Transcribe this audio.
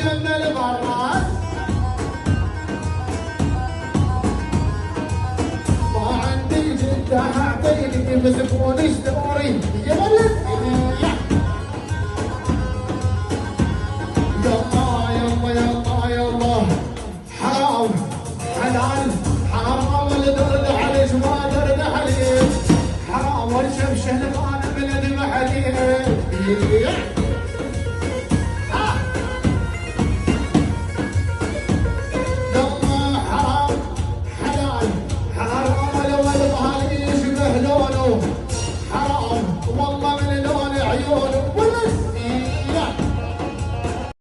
من البراد ما عندي جدة اعطيني بزبون اشتوري يا ولد يلا حرام حلال حرام الدرد عليك ما درد عليك حرام والشمس انا من ذبح عليك يلا حرام حلال حرام الولد هذا يشبه لونه حرام والله من لون عيونه